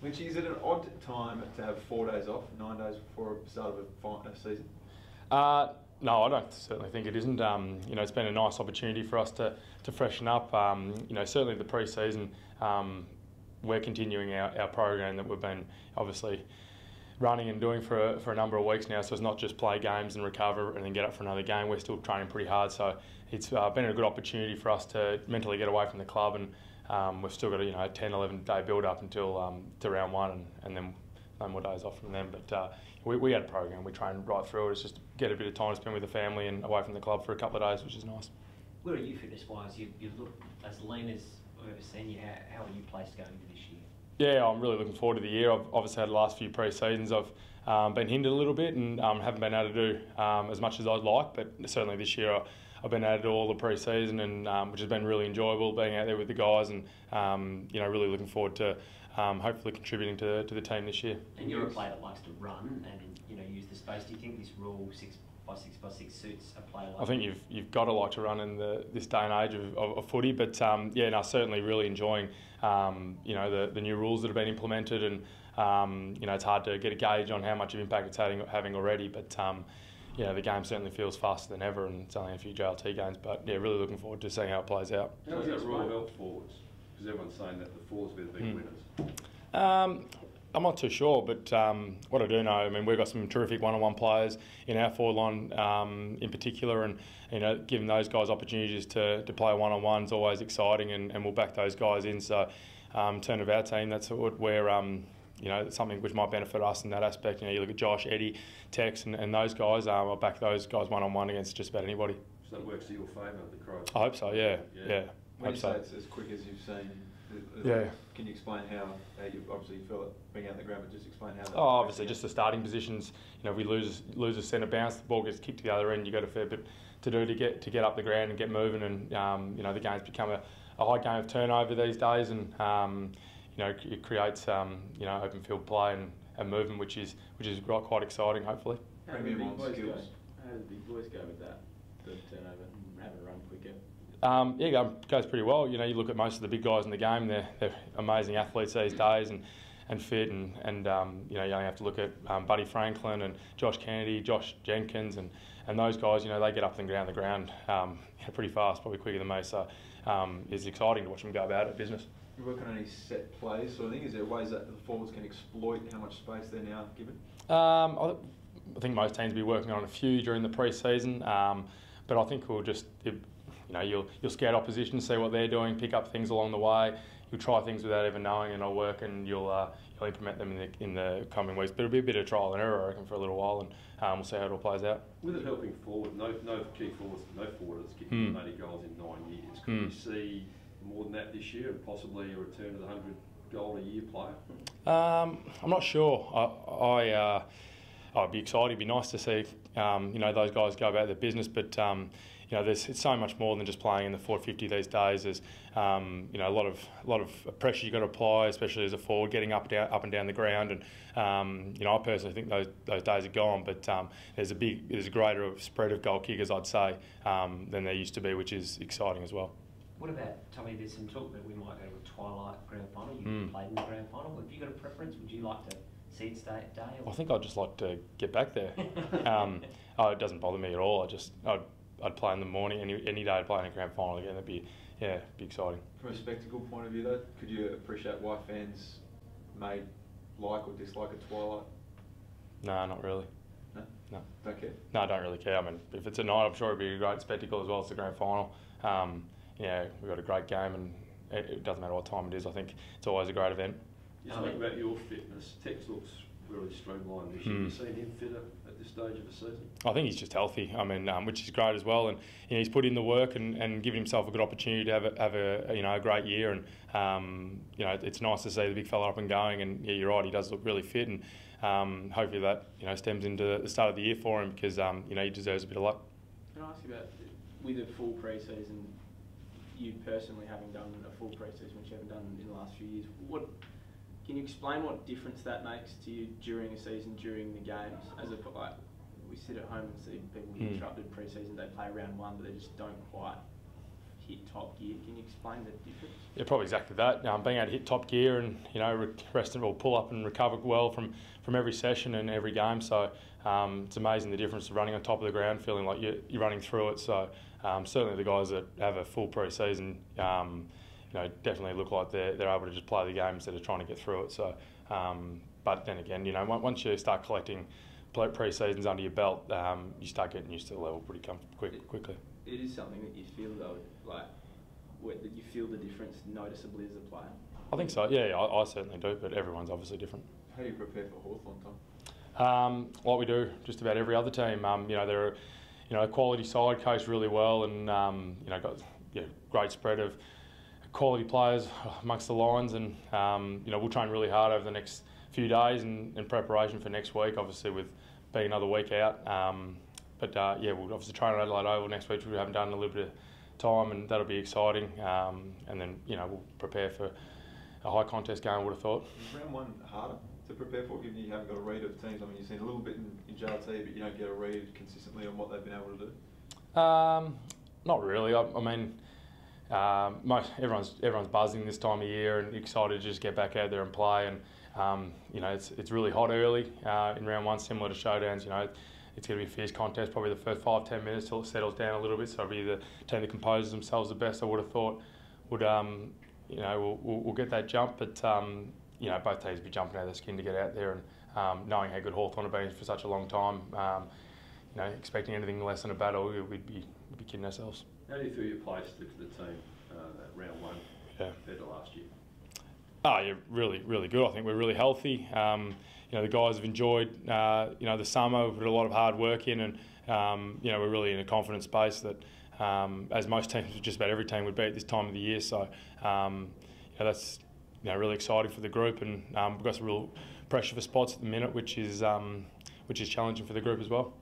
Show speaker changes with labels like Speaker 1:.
Speaker 1: Lynchy, is it an odd time to have 4 days off, 9 days before the start of a season?
Speaker 2: No, I don't certainly think it isn't. It's been a nice opportunity for us to freshen up. Certainly the pre-season, we're continuing our program that we've been obviously running and doing for a number of weeks now. So it's not just play games and recover and then get up for another game. We're still training pretty hard. So it's been a good opportunity for us to mentally get away from the club, and we've still got a 10, 11 day build up until to round one, and then no more days off from them. But we had a program. We trained right through it. It's just get a bit of time to spend with the family and away from the club for a couple of days, which is nice.
Speaker 3: Where are you fitness-wise? You look as lean as I've ever seen you. How are you placed going into this year?
Speaker 2: Yeah, I'm really looking forward to the year. I've obviously had the last few pre-seasons. I've been hindered a little bit and haven't been able to do as much as I'd like, but certainly this year I've been able to do all the pre-season, and which has been really enjoyable, being out there with the guys, and really looking forward to hopefully contributing to the team this year.
Speaker 3: And you're a player that likes to run and use the space. Do you think this rule 6x6x6 suits a player like?
Speaker 2: I think you've got to like to run in this day and age of footy, but certainly really enjoying the new rules that have been implemented, and it's hard to get a gauge on how much of impact it's having already, but the game certainly feels faster than ever, and it's only a few JLT games, but really looking forward to seeing how it plays out.
Speaker 4: How does that rule help forwards? Because everyone's saying that the forwards will be the big winners.
Speaker 2: I'm not too sure, but what I do know, we've got some terrific one-on-one players in our forward line in particular, and giving those guys opportunities to play one-on-one is always exciting, and we'll back those guys in. So in terms of our team, that's what we're something which might benefit us in that aspect. You look at Josh, Eddie, Tex, and those guys. I'll back those guys one-on-one against just about anybody.
Speaker 4: So that works to your favour, the Crows?
Speaker 2: I hope so, yeah.
Speaker 1: When you say it's as quick as you've seen, can you explain how you obviously feel it being out on the ground, but just explain how?
Speaker 2: Obviously just the starting positions. If we lose a centre bounce, the ball gets kicked to the other end. You've got a fair bit to do to get up the ground and get moving, and the game's become a high game of turnover these days, and it creates open field play and movement, which is quite exciting, hopefully.
Speaker 5: How do the big boys go with that? The turnover and having to run quicker?
Speaker 2: It goes pretty well. You look at most of the big guys in the game; they're amazing athletes these days, and fit, and you only have to look at Buddy Franklin and Josh Kennedy, Josh Jenkins, and those guys. They get up and down the ground pretty fast, probably quicker than me. So it's exciting to watch them go about it, business.
Speaker 1: You work on any set plays sort of thing? Is there ways that the forwards can exploit how much space they're now given?
Speaker 2: I think most teams will be working on a few during the pre-season, but I think we'll just. You'll scout opposition, see what they're doing, pick up things along the way. You'll try things without even knowing, and it'll work, and you'll implement them in the coming weeks. But it'll be a bit of trial and error, I reckon, for a little while, and we'll see how it all plays out.
Speaker 4: With it helping forward, no key forwards, no forward has kicked 80 goals in 9 years. Could we see more than that this year, and possibly a return to the 100 goal a year player?
Speaker 2: I'm not sure. I'd be excited. It'd be nice to see those guys go about their business, but it's so much more than just playing in the 450 these days. There's a lot of pressure you've got to apply, especially as a forward, getting up and down the ground. And I personally think those days are gone. But there's a greater spread of goal kickers, I'd say, than there used to be, which is exciting as well.
Speaker 3: What about, Tommy, there's some talk that we might go to a twilight grand final. You played in the grand final. Have you got a preference? Would you like to see it stay at day? Or?
Speaker 2: I think I'd just like to get back there. It doesn't bother me at all. I'd play in the morning, any day I'd play in a grand final again. That'd be exciting.
Speaker 1: From a spectacle point of view though, could you appreciate why fans may like or dislike a twilight?
Speaker 2: No, not really.
Speaker 1: No? Don't care?
Speaker 2: No, I don't really care. If it's at night, I'm sure it'd be a great spectacle as well. It's the grand final. We've got a great game, and it doesn't matter what time it is. I think it's always a great event.
Speaker 4: You speak about your fitness. Tex looks really streamlined this year. Have you seen him fitter at this stage of the season?
Speaker 2: I think he's just healthy. Which is great as well. And he's put in the work and given himself a good opportunity to have a great year. And it's nice to see the big fella up and going. And you're right, he does look really fit. And hopefully that stems into the start of the year for him, because he deserves a bit of luck.
Speaker 5: Can I ask you about, with a full pre-season, you personally having done a full pre-season, which you haven't done in the last few years, can you explain what difference that makes to you during a season, during the games? We sit at home and see people get interrupted pre-season, they play round one, but they just don't quite hit top gear. Can you explain the difference?
Speaker 2: Yeah, probably exactly that. Being able to hit top gear and rest or pull up and recover well from every session and every game. So it's amazing the difference of running on top of the ground, feeling like you're running through it. So certainly the guys that have a full pre-season, definitely look like they're able to just play the game instead of trying to get through it. So, but then again, once you start collecting pre-seasons under your belt, you start getting used to the level pretty quickly.
Speaker 5: It is something that you feel though, that you feel the difference noticeably as a player.
Speaker 2: I think so. Yeah, I certainly do. But everyone's obviously different.
Speaker 1: How do you prepare for Hawthorn, Tom?
Speaker 2: Like we do just about every other team. They're a quality side, coached really well, and got great spread of quality players amongst the lines, and we'll train really hard over the next few days in preparation for next week. Obviously, with being another week out. We'll obviously train at Adelaide Oval next week, which we haven't done in a little bit of time, and that'll be exciting. And then, we'll prepare for a high contest game, I would have thought.
Speaker 1: Is round one harder to prepare for, given you haven't got a read of teams? I mean, you've seen a little bit in JLT, but you don't get a read consistently on what they've been able to do?
Speaker 2: Not really. Everyone's buzzing this time of year and excited to just get back out there and play. And, it's really hot early in round one, similar to showdowns. It's going to be a fierce contest, probably the first 5-10 minutes till it settles down a little bit. So it'll be the team that composes themselves the best, I would have thought, we'll get that jump. But, both teams will be jumping out of their skin to get out there, and knowing how good Hawthorn have been for such a long time, expecting anything less than a battle, we'd be kidding ourselves.
Speaker 4: How do you feel you placed the team at round one compared to last year?
Speaker 2: Oh, yeah, really, really good. I think we're really healthy. The guys have enjoyed, the summer. We've put a lot of hard work in, and we're really in a confident space that, as most teams, just about every team would be at this time of the year. So, that's really exciting for the group, and we've got some real pressure for spots at the minute, which is challenging for the group as well.